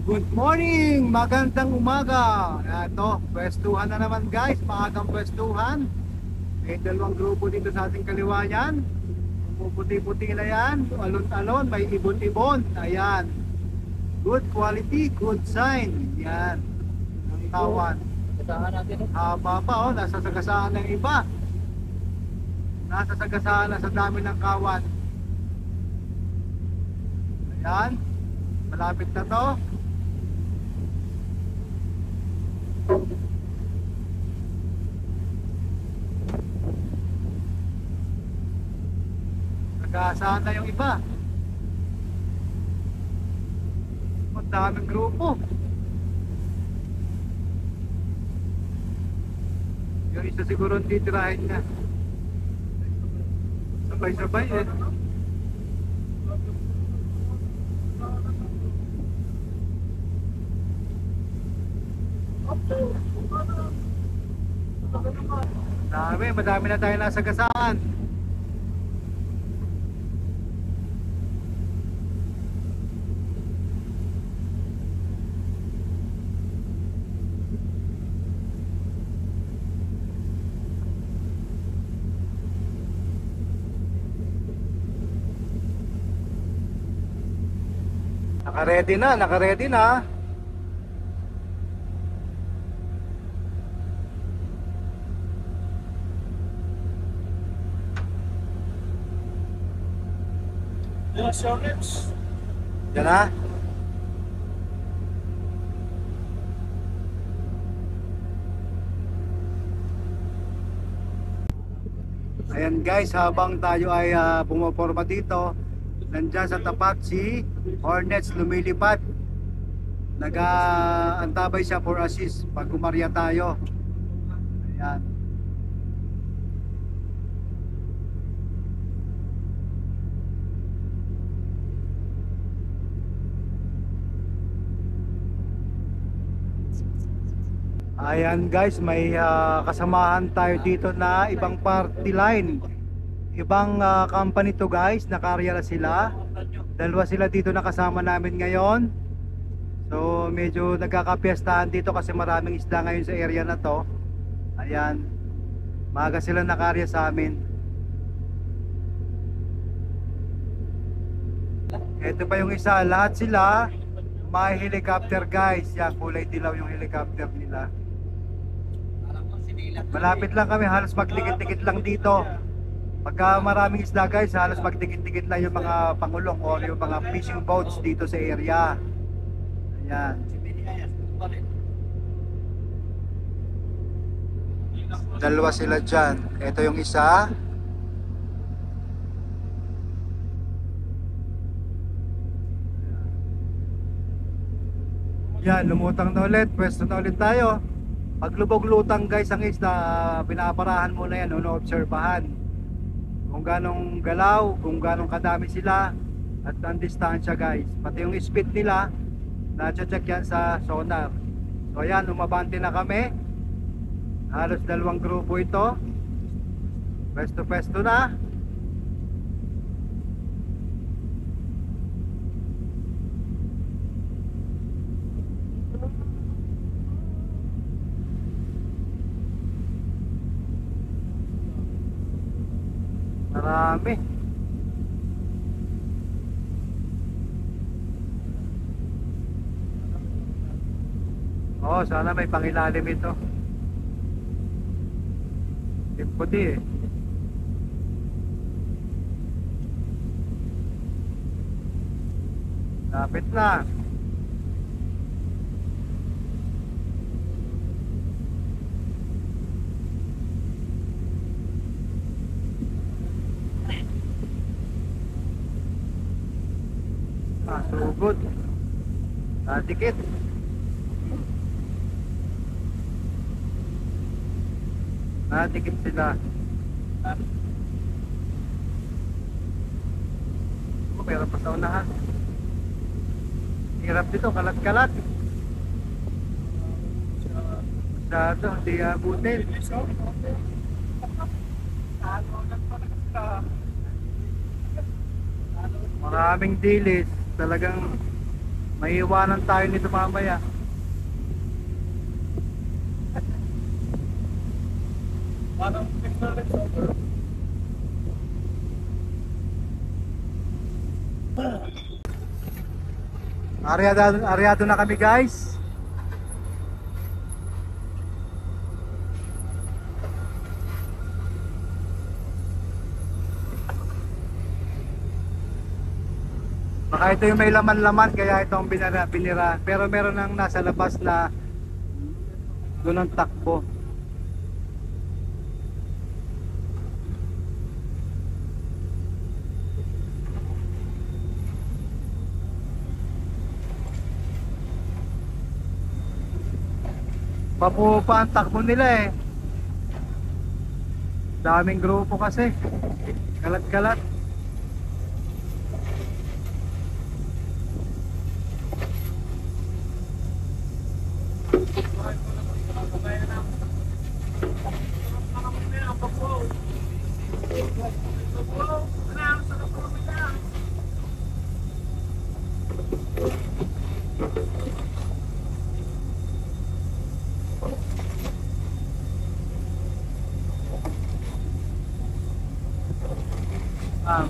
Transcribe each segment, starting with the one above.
Good morning! Magandang umaga! Ito, pwestuhan na naman guys, maagang pwestuhan. May dalawang grupo dito sa ating kaliwa yan. Puputi-puti na yan, alon-alon, may ibon-ibon. Ayan, good quality, good sign. Yan, ang tawan. Kasahan natin. Haba pa oh, nasa sagasaan ng iba. Nasa sagasaan na sa dami ng kawan. Ayan, malapit na to. Nag-aasahan na yung iba. Ang daming grupo. Yung isa siguro ang titirahin niya. Sabay-sabay eh. Madami na tayo nasa gasaan. Naka-ready na. Yan na. Ayan guys, habang tayo ay pumaporma dito, nandyan sa tapat si Hornets lumilipad. Nag-aantabay siya for assist pag umarya tayo. Ayan. Ayan guys, may kasamahan tayo dito na ibang party line. Ibang company to guys, nakarya na sila. Dalawa sila dito na kasama namin ngayon. So medyo nagkakapiestahan dito kasi maraming isda ngayon sa area na to. Ayan, maaga sila nakarya sa amin. Ito pa yung isa, lahat sila may helicopter guys. Yan, kulay dilaw yung helicopter nila. Malapit lang kami, halos magdikit-dikit lang dito. Pagka maraming isda guys, halos magdikit-dikit lang yung mga pangulong o yung mga fishing boats dito sa area. Ayan. Dalawa sila dyan. Ito yung isa. Yan, lumutang na ulit. Pwesto na ulit tayo. Pag lubog-lutang guys ang isda, pinaparahan muna yan, uno-obserbahan kung ganong galaw, kung ganong kadami sila at ang distansya guys. Pati yung speed nila, na-check yan sa sonar. So ayan, umabante na kami. Halos dalawang grupo ito. Pwesto-pwesto na. Marami. Oh, sana may pangilalim ito. Yung puti eh. Lapit na. Sugod. Dikit. Dikit sila. Meron pa sa unahan. Hirap dito, kalat-kalat. Masyado, hindi abutin. Maraming dilis. Talagang May iwanan tayo nito mamaya. Parang technology over. Aryado na kami guys. Baka ito yung may laman-laman kaya ito ang binira. Pero meron nang nasa labas na doon ang takbo. Papuo pa ang takbo nila eh. Daming grupo kasi. Kalat-kalat.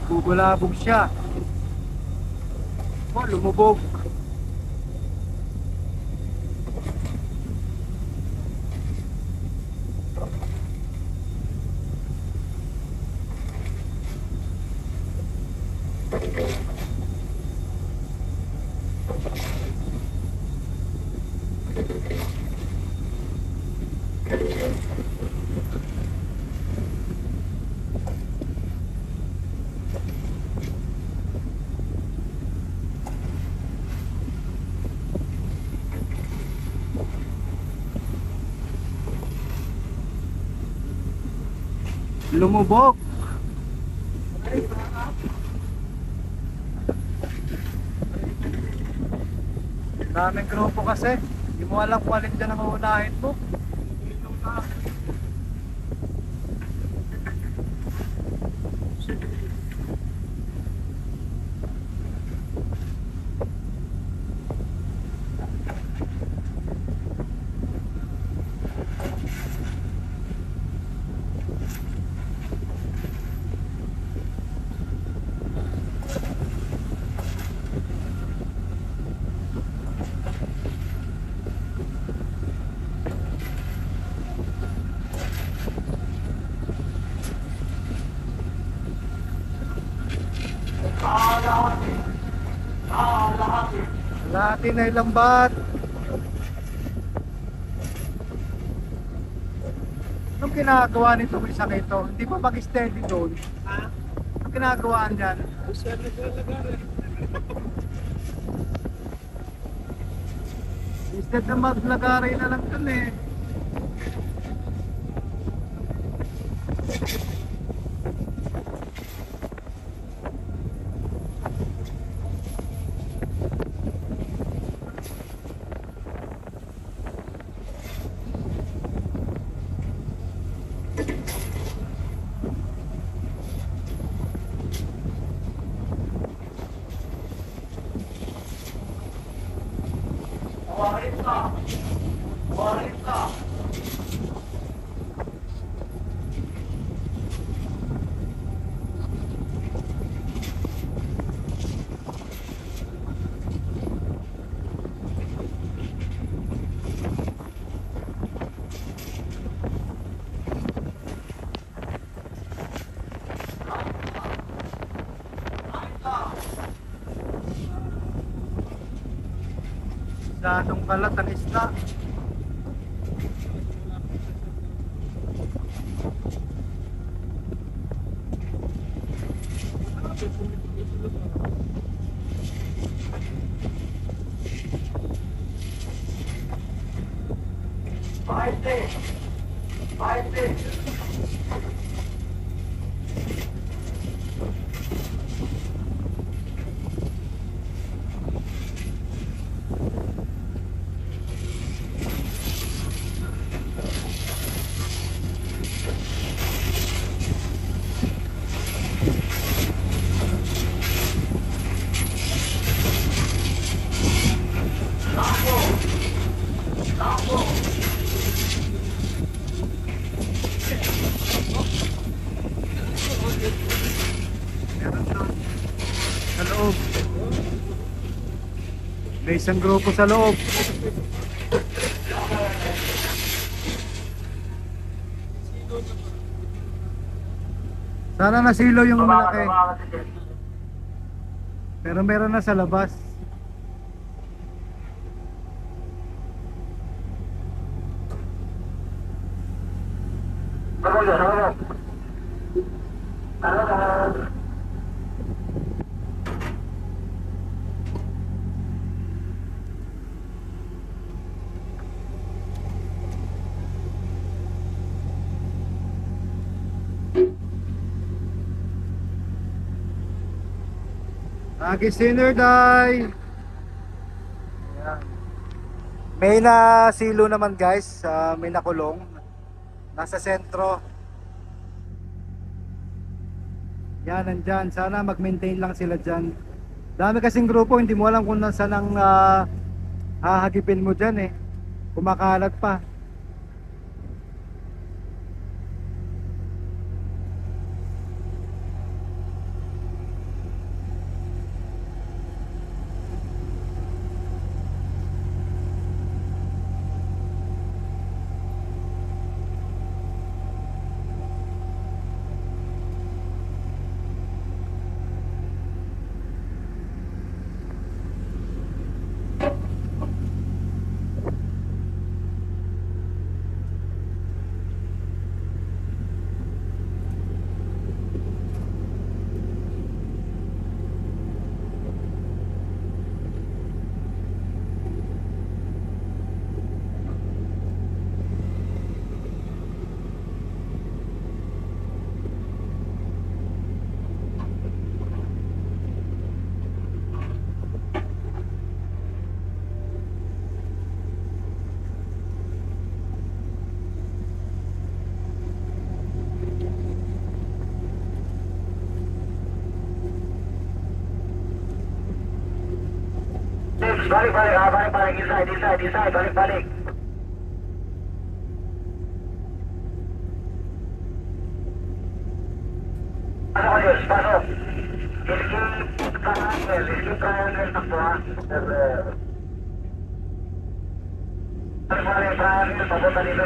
Bubulabog siya. Oh, lumubog. Lumubog. Daming grupo kasi. Hindi mo alam kung alin dyan ang uunahin mo. Lahati na ilang bat. Anong ginagawa nito isang ito? Hindi pa mag-steady doon. Ha? Anong ginagawa niyan? Siya naglalagay. Instead na maglagari na lang doon eh. Ganong kalat ang isda. May isang grupo sa loob. Sana nasilo yung malaki. Pero meron na sa labas. Lagi sinner die. Ayan. May nasilo naman guys, may nakulong. Nasa sentro. Yan, nandyan. Sana mag-maintain lang sila dyan. Dami kasing grupo, hindi mo alam kung saan ang hahagipin mo dyan eh. Kumakalat pa. Balik, inside, balik. Pasok ko Diyos, pasok. Escape triangle, takbo ha. Balik, triangle, papunta dito.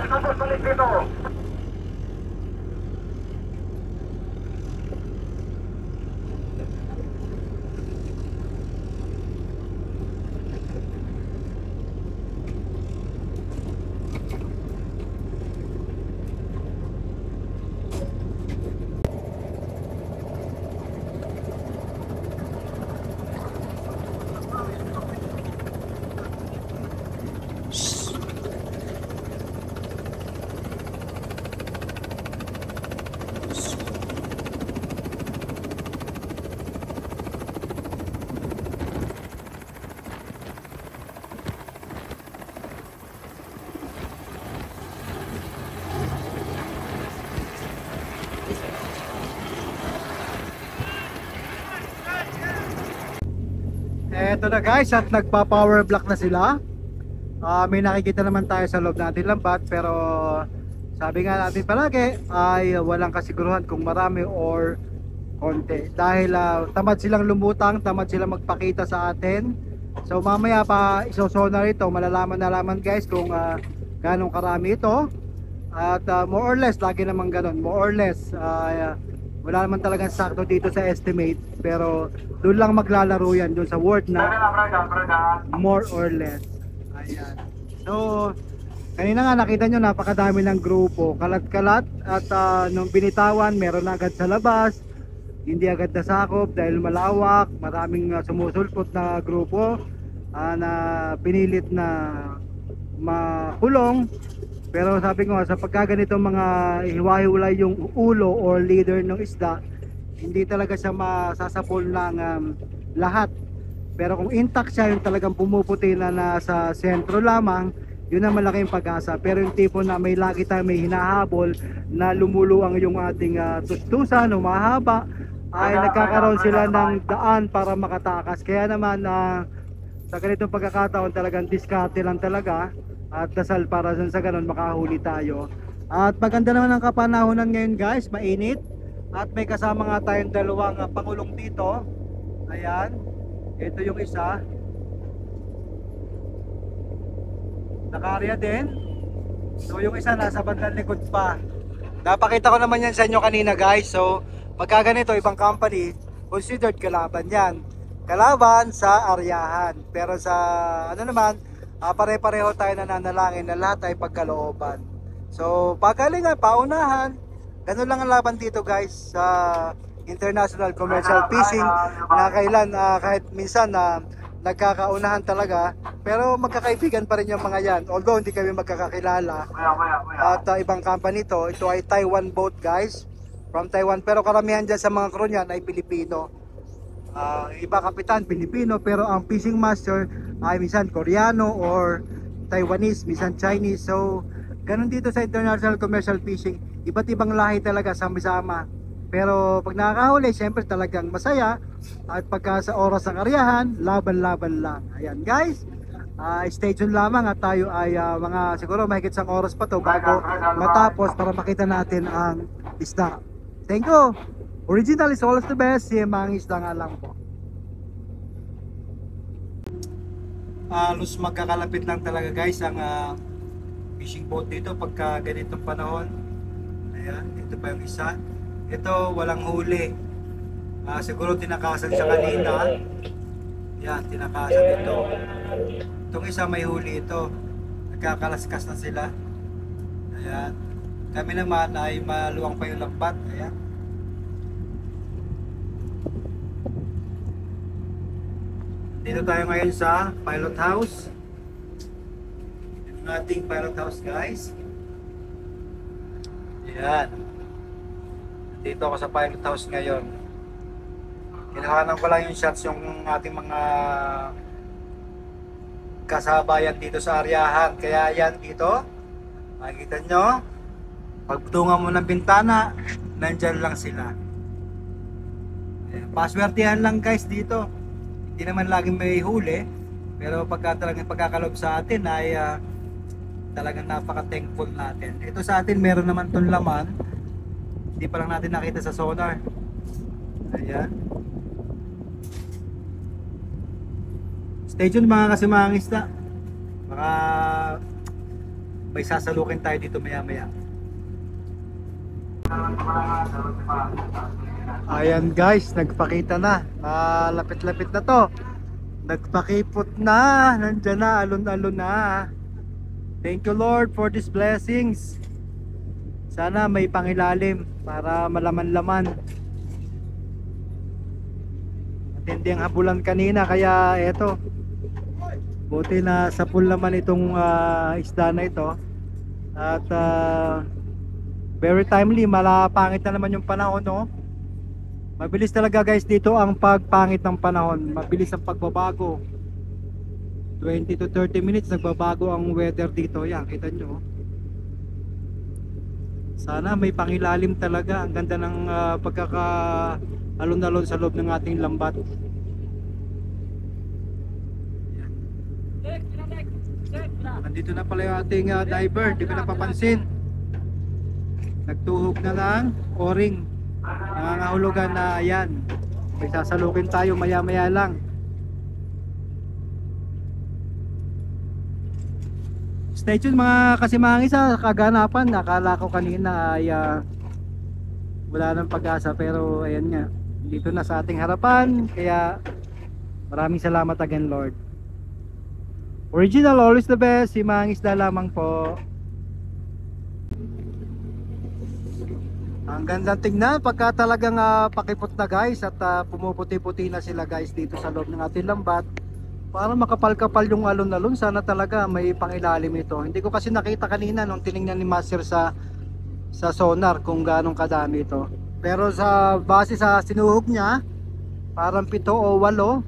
Tapos balik dito. Eto na guys, at nagpa-power block na sila. May nakikita naman tayo sa loob natin lambat, pero sabi nga natin palagi ay walang kasiguruhan kung marami or konti. Dahil tamad silang lumutang, tamad silang magpakita sa atin. So mamaya pa isosonar ito, malalaman guys kung ganong karami ito. At more or less, lagi naman ganon, more or less wala naman talagang sakto dito sa estimate, pero doon lang maglalaro yan, doon sa word na more or less. Ayan. So kanina nga nakita nyo, napakadami ng grupo, kalat-kalat. At nung binitawan, meron na agad sa labas, hindi agad nasakop dahil malawak, maraming sumusulpot na grupo na pinilit na makulong. Pero sabi ko nga, sa pagkaganito mga hiwa-hiwalay yung ulo or leader ng isda, hindi talaga siya masasapol ng lahat. Pero kung intact siya, yung talagang pumuputi na nasa sentro lamang, yun ang malaking pag-asa. Pero yung tipo na may lagi tayo may hinahabol na lumuluang yung ating tustusan o mahaba, ay nagkakaroon sila ng daan para makatakas. Kaya naman sa ganitong pagkakataon talagang diskarte lang talaga at dasal para sa ganun makahuli tayo. At maganda naman ang kapanahonan ngayon guys, mainit. At may kasama nga tayong dalawang pangulong dito. Ayan, ito yung isa, naka-area din. So yung isa nasa bandang likod pa. Napakita ko naman yan sa inyo kanina guys. So pagka ganito, ibang company considered kalaban yan, kalaban sa aryahan. Pero sa ano naman, pare-pareho tayo nananalangin na lahat ay pagkalooban. So pagalingan, paunahan, ganun lang ang laban dito guys sa international commercial fishing, na kailan kahit minsan nagkakaunahan talaga, pero magkakaibigan pa rin yung mga yan, although hindi kami magkakakilala. At ibang company to, ito ay Taiwan boat guys, from Taiwan, pero karamihan dyan sa mga crew niyan ay Pilipino. Iba kapitan Pilipino, pero ang fishing master ay minsan Koreano or Taiwanese, minsan Chinese. So ganun dito sa international commercial fishing, iba't ibang lahi talaga sama-sama. Pero pag nakakahuli, syempre talagang masaya. At pagka sa oras ng karyahan, laban-laban lang. Ayan guys, stay tuned lamang at tayo ay mga siguro mahigit isang oras pa to bago matapos para makita natin ang isda. Thank you. Original is always the best. Si mga isda nga lang po. Halos magkakalapit lang talaga guys ang fishing boat dito pagka ganitong panahon. Ayan, ito pa yung isa. Ito walang huli. Siguro tinakasan siya kanina. Yan, tinakasan ito. Itong isa may huli ito. Nagkakalaskas na sila. Ayan. Kami naman ay maluwang pa yung lambat. Ayan. Dito tayo ngayon sa pilot house. Ito yung ating pilot house guys. Ayan. Dito ako sa pilot house ngayon. Kinuhanan ko lang yung shots yung ating mga kasabayan dito sa aryahan. Kaya yan dito, makikita nyo, pagtungan mo ng bintana, nandyan lang sila. Paswertihan lang guys dito. Hindi naman laging may huli, pero pagka talagang pagkakalob sa atin ay talagang napaka-thankful natin. Ito sa atin meron naman tong laman, hindi pa lang natin nakita sa sonar. Ayan. Stay tuned mga kasimahang isda. Baka may sasalukin tayo dito maya maya. Ayan guys, nagpakita na. Lapit-lapit na to. Nagpakipot na. Nandyan na, alon-alon na. Thank you Lord for these blessings. Sana may pangilalim para malaman-laman. Matindi ang habulan kanina, kaya eto, buti na sa pool naman itong isda na ito. At very timely, malapangit na naman yung panahon, no? Mabilis talaga guys dito ang pagpangit ng panahon. Mabilis ang pagbabago. 20 to 30 minutes nagbabago ang weather dito. Yan, kita nyo. Sana may pangilalim talaga. Ang ganda ng pagkaka-alon-alon sa loob ng ating lambat. Nandito na pala yung ating diver, di ko napapansin. Nagtuhog na ng o-ring. Nangangahulugan na ayan, may sasalukin tayo maya maya lang. Stay tuned mga kasimangis sa kaganapan. Akala ko kanina ay wala nang pag-asa, pero ayan nga, dito na sa ating harapan. Kaya maraming salamat again, Lord. Original, always the best. Si Mangis na lamang po. Ang ganda tingnan pagka talagang pakipot na guys, at pumuputi-puti na sila guys dito sa loob ng ating lambat. Para makapal-kapal yung alon-alon. Sana talaga may pangilalim ito. Hindi ko kasi nakita kanina nung tiningnan ni Master sa sonar kung ganong kadami ito. Pero sa base sa sinuhog niya, parang 7 o 8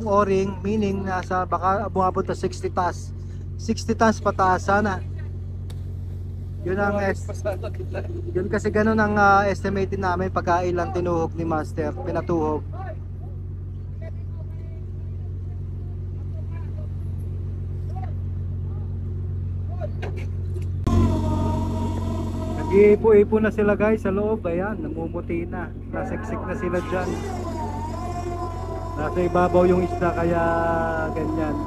o-ring, meaning nasa baka bumabot na 60 tons. 60 tons pataas sana. Yun ang yun kasi ganun ang estimated namin pagka ilang tinuhog ni Master, pinatuhog. Nag-iipo-ipo na sila guys sa loob. Ayan, namumuti na. Nasiksik na sila dyan. Nasa ibabaw yung isda kaya ganyan.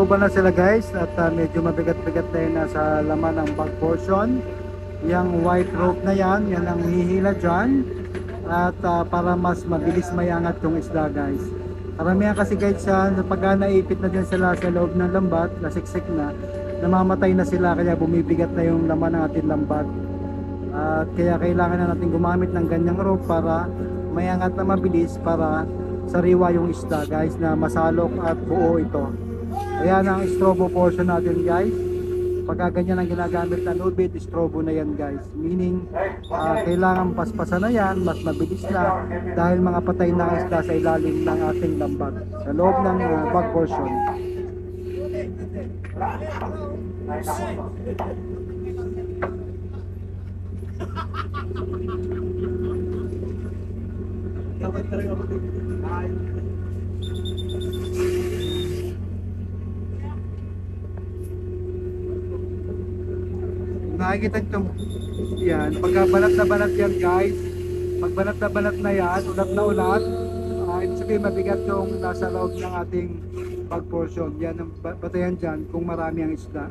looban na sila guys at medyo mabigat-bigat na yun nasa laman ng bag portion. Yung white rope na yan ang hihila dyan at para mas mabilis mayangat yung isda guys. Karamihan kasi guys pagka naipit na din sila sa loob ng lambat, nasiksik na, namamatay na sila kaya bumibigat na yung laman ng ating lambat. At kaya kailangan na natin gumamit ng ganyang rope para mayangat na mabilis para sariwa yung isda guys na masalok at buo ito. Ayan ang strobo portion natin guys. Pagka ganyan ang ginagamit na lubid, strobo na yan guys. Meaning kailangan paspasan na yan, mas mabilis na dahil mga patay na isda sa ilalim ng ating lambat sa loob ng bag portion. Nakikita nyo yan, pagka balat na balat yan guys, pag balat na yan, ulat na ulat, ibig sabihin mabigat yung nasa loob ng ating bag portion. Yan ang batayan dyan kung marami ang isda.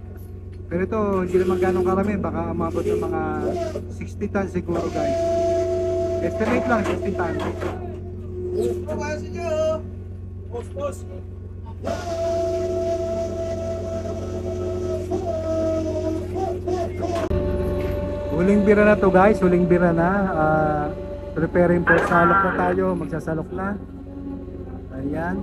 Pero ito hindi naman ganong karami, baka umabot ng mga 60 tons siguro guys. Estimate lang 60 tons. Boss. Huling bira na to guys, huling bira na. Preparing for salok na tayo, magsasalok na. Ayan.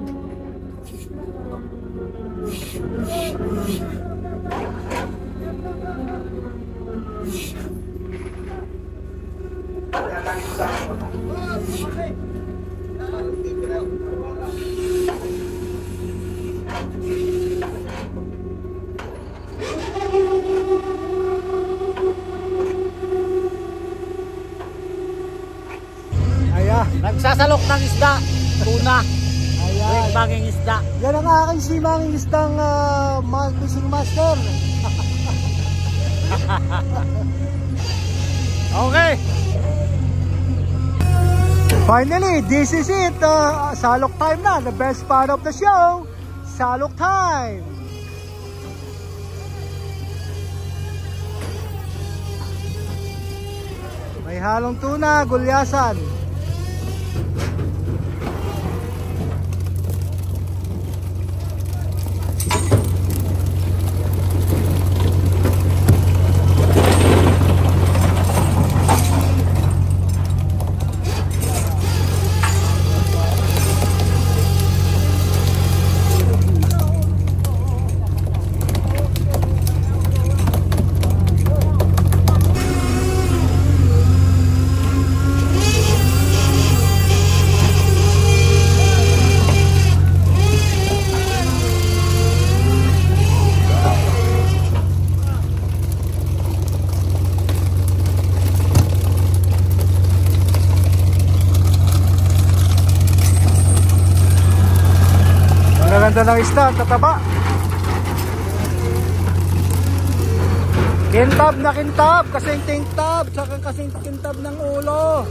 Nagsasalok ng isda, tuna, Ayan. baging isda. Yan ang aking simang isdang fishing master. Okay. Finally, this is it. Salok time na. The best part of the show. Salok time. May halong tuna, gulyasan. Ganda ng isda, tataba. Kintab na kintab, kasing tingtab, saka kasing kintab ng ulo.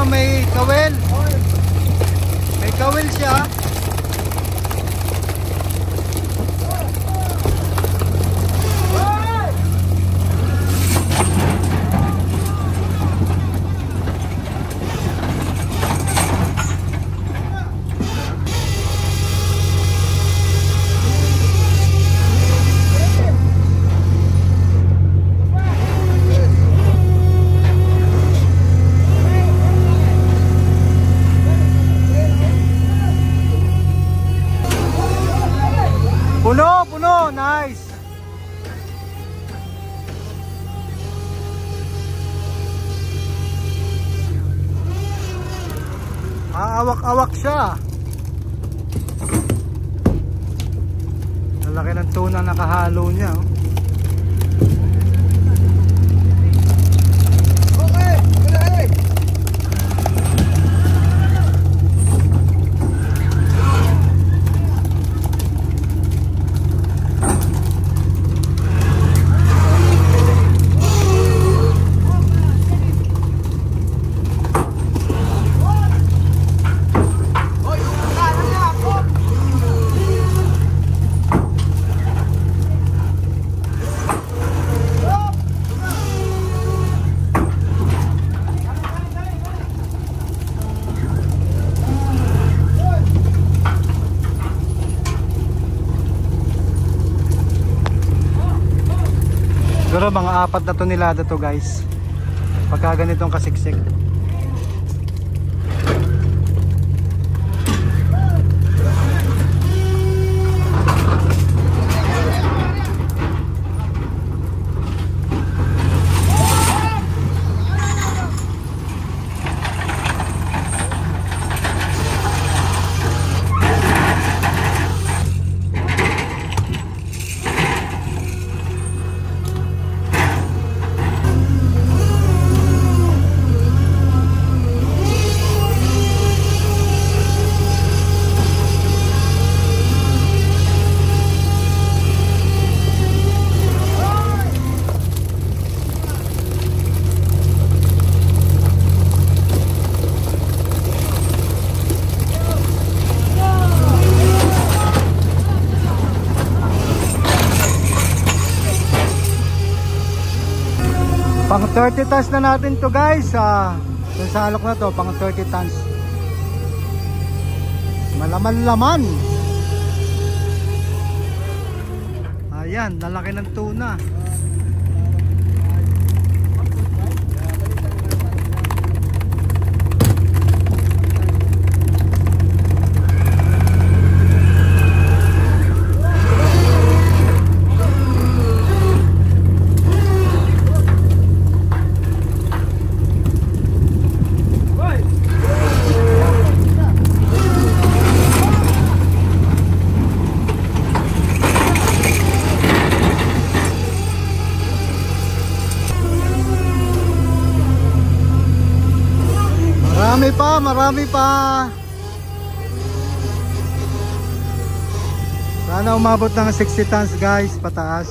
May kawel. May kawel siya. Umaawak-awak siya. Lalaki ng tuna nakahalo niya. Oh. Siguro mga 4 na tonelada to guys. Pagka ganitong kasiksik. Pang 30 tons na natin to guys. Yung salok na to pang 30 tons. Malaman-laman. Ayan, lalaki ng tuna. Marami pa. Sana umabot ng 60 tons guys, pataas.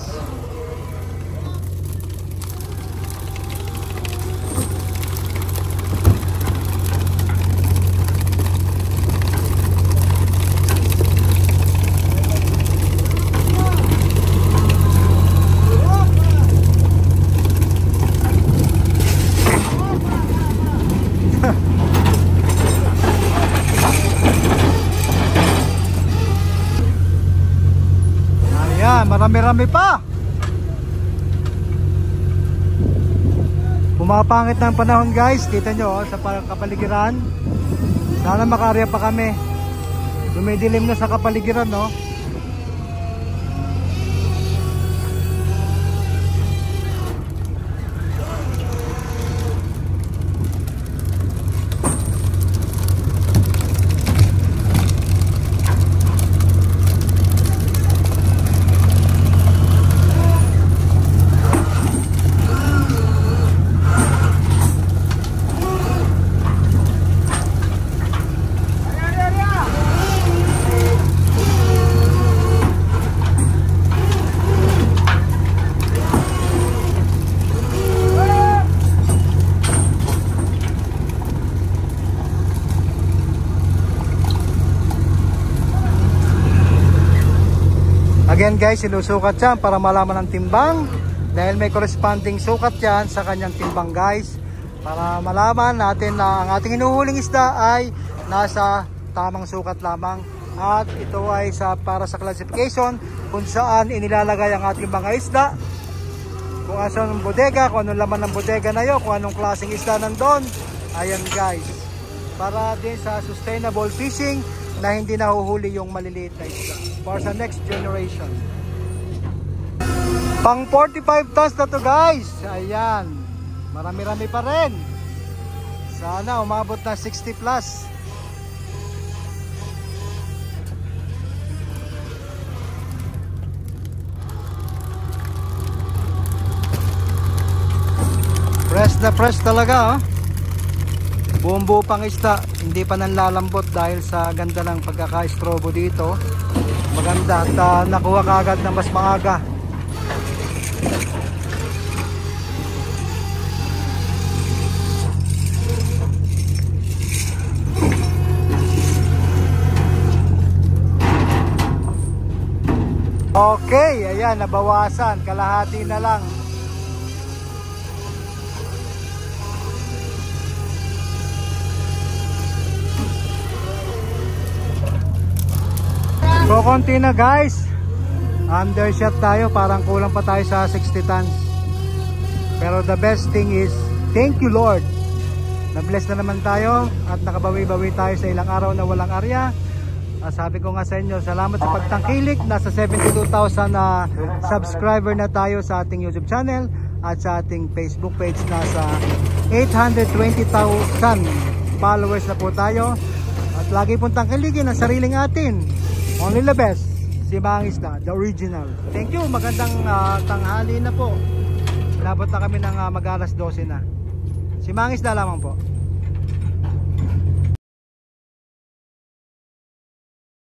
Marami-rami pa. Pumapangit na ang panahon guys. Kita nyo sa kapaligiran. Sana makarya pa kami. Dumidilim na sa kapaligiran no. Again guys, sinusukat yan para malaman ang timbang dahil may corresponding sukat yan sa kanyang timbang guys, para malaman natin na ang ating hinuhuling isda ay nasa tamang sukat lamang. At ito ay para sa classification kung saan inilalagay ang ating mga isda, kung asan ang bodega, kung anong laman ng bodega na yun, kung anong klaseng isda nandun. Ayan guys, para din sa sustainable fishing na hindi nahuhuli yung maliliit na isda for sa next generation. Pang 45 tons na to guys. Ayan, marami-rami pa rin. Sana umabot na 60 plus. Fresh talaga, oh. Buong buo pang isda, hindi pa nanlalambot dahil sa ganda ng pagkaka-strobo dito. Maganda at nakuha kagad ng mas maaga. Okay, ayan, nabawasan, kalahati na lang. So konti na guys, undershot tayo, parang kulang pa tayo sa 60 tons. Pero the best thing is, thank you Lord, na-bless na naman tayo at nakabawi-bawi tayo sa ilang araw na walang arya. Sabi ko nga sa inyo, salamat sa pagtangkilik. Nasa 72,000 subscriber na tayo sa ating YouTube channel at sa ating Facebook page. Nasa 820,000 followers na po tayo. At lagi pong tangkiligin ang sariling atin. Only the best, si Mang Isda, the original. Thank you, magandang tanghali na po. Inabot na kami ng mag-alas 12 na. Si Mang Isda lamang po.